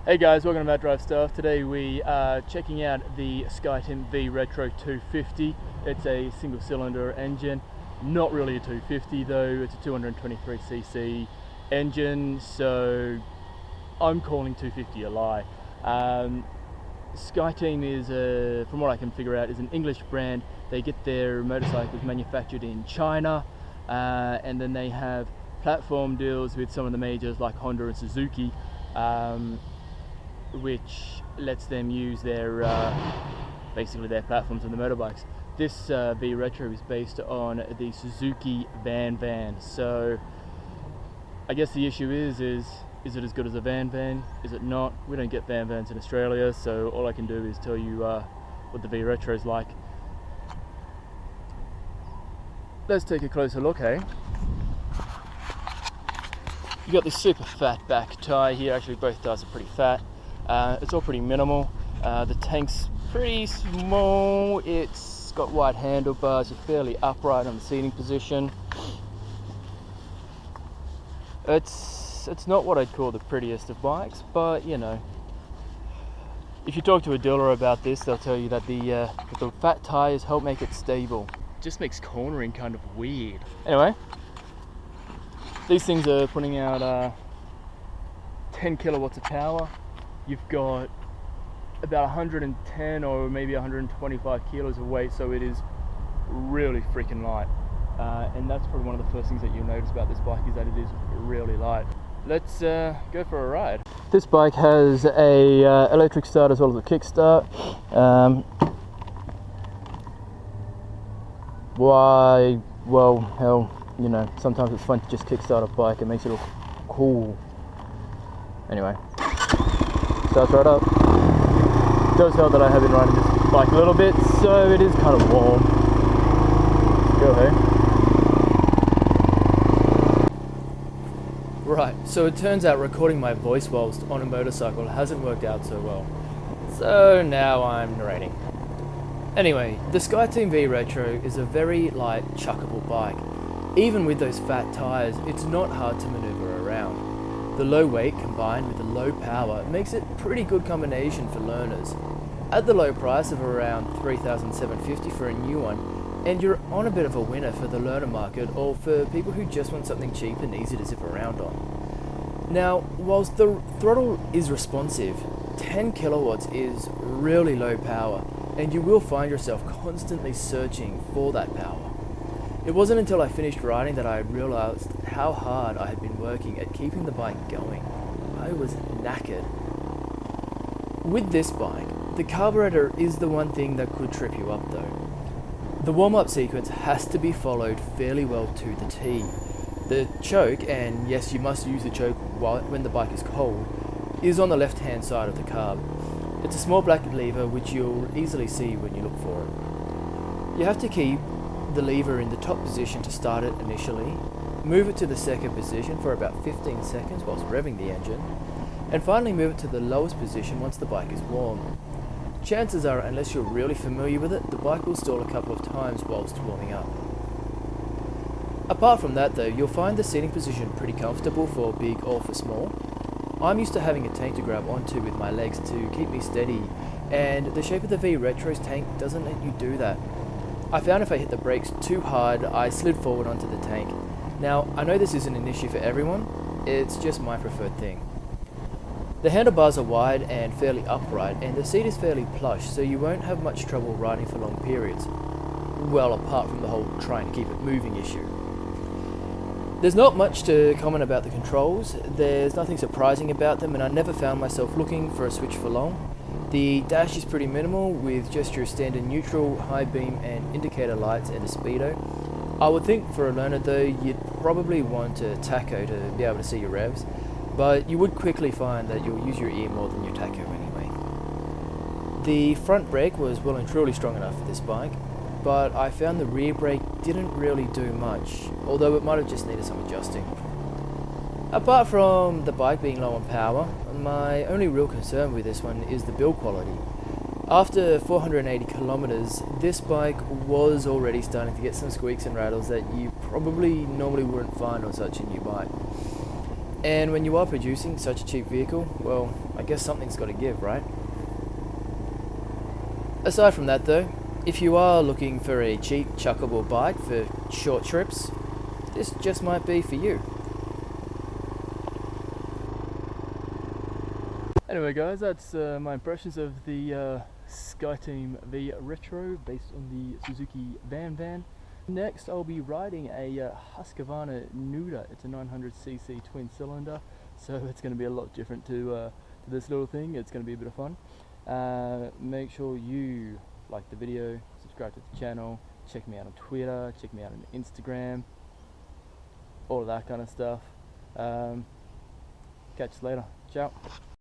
Hey guys, welcome to Matt Drive Stuff. Today we are checking out the Skyteam V Retro 250. It's a single cylinder engine, not really a 250 though, it's a 223cc engine, so I'm calling 250 a lie. Skyteam is, from what I can figure out, is an English brand. They get their motorcycles manufactured in China, and then they have platform deals with some of the majors like Honda and Suzuki, which lets them use their basically their platforms on the motorbikes. This V Retro is based on the Suzuki van. So I guess the issue is it as good as a van? Is it not? We don't get vans in Australia, so all I can do is tell you what the V Retro is like. Let's take a closer look, hey? You got this super fat back tyre here. Actually, both tyres are pretty fat. It's all pretty minimal. The tank's pretty small. It's got wide handlebars. You're fairly upright on the seating position. It's not what I'd call the prettiest of bikes, but you know, if you talk to a dealer about this, they'll tell you that the fat tires help make it stable. It just makes cornering kind of weird. Anyway, these things are putting out 10 kilowatts of power. You've got about 110 or maybe 125 kilos of weight, so it is really freaking light. And that's probably one of the first things that you'll notice about this bike, is that it is really light. Let's go for a ride. This bike has a electric start as well as a kickstart. Why? Well, hell, you know, sometimes it's fun to just kickstart a bike. It makes it look cool. Anyway, starts right up. It does help that I have been riding this bike a little bit, so it is kind of warm. Let's go, hey? Right, so it turns out recording my voice whilst on a motorcycle hasn't worked out so well. So now I'm narrating. Anyway, the Skyteam V Retro is a very light, chuckable bike. Even with those fat tyres, it's not hard to manoeuvre around. The low weight combined with the low power makes it a pretty good combination for learners. At the low price of around $3,750 for a new one, and you're on a bit of a winner for the learner market or for people who just want something cheap and easy to zip around on. Now, whilst the throttle is responsive, 10 kilowatts is really low power, and you will find yourself constantly searching for that power. It wasn't until I finished riding that I realised how hard I had been working at keeping the bike going. I was knackered. With this bike, the carburetor is the one thing that could trip you up though. The warm-up sequence has to be followed fairly well to the T. The choke, and yes, you must use the choke when the bike is cold, is on the left-hand side of the carb. It's a small black lever which you'll easily see when you look for it. You have to keep the lever in the top position to start it initially, move it to the second position for about 15 seconds whilst revving the engine, and finally move it to the lowest position once the bike is warm. Chances are, unless you're really familiar with it, the bike will stall a couple of times whilst warming up. Apart from that though, you'll find the seating position pretty comfortable for big or for small. I'm used to having a tank to grab onto with my legs to keep me steady, and the shape of the V Retro's tank doesn't let you do that. I found if I hit the brakes too hard, I slid forward onto the tank. Now, I know this isn't an issue for everyone, it's just my preferred thing. The handlebars are wide and fairly upright, and the seat is fairly plush, so you won't have much trouble riding for long periods. Well, apart from the whole trying to keep it moving issue. There's not much to comment about the controls. There's nothing surprising about them, and I never found myself looking for a switch for long. The dash is pretty minimal, with just your standard neutral, high beam and indicator lights and a speedo. I would think for a learner though, you'd probably want a tacho to be able to see your revs, but you would quickly find that you'll use your ear more than your tacho anyway. The front brake was well and truly strong enough for this bike, but I found the rear brake didn't really do much, although it might have just needed some adjusting. Apart from the bike being low on power, my only real concern with this one is the build quality. After 480 kilometers, this bike was already starting to get some squeaks and rattles that you probably normally wouldn't find on such a new bike. And when you are producing such a cheap vehicle, well, I guess something's got to give, right? Aside from that though, if you are looking for a cheap chuckable bike for short trips, this just might be for you. Anyway guys, that's my impressions of the Skyteam V Retro based on the Suzuki Van. Next I'll be riding a Husqvarna Nuda. It's a 900cc twin cylinder, so it's going to be a lot different to this little thing. It's going to be a bit of fun. Make sure you like the video, subscribe to the channel, check me out on Twitter, check me out on Instagram, all of that kind of stuff. Catch you later. Ciao.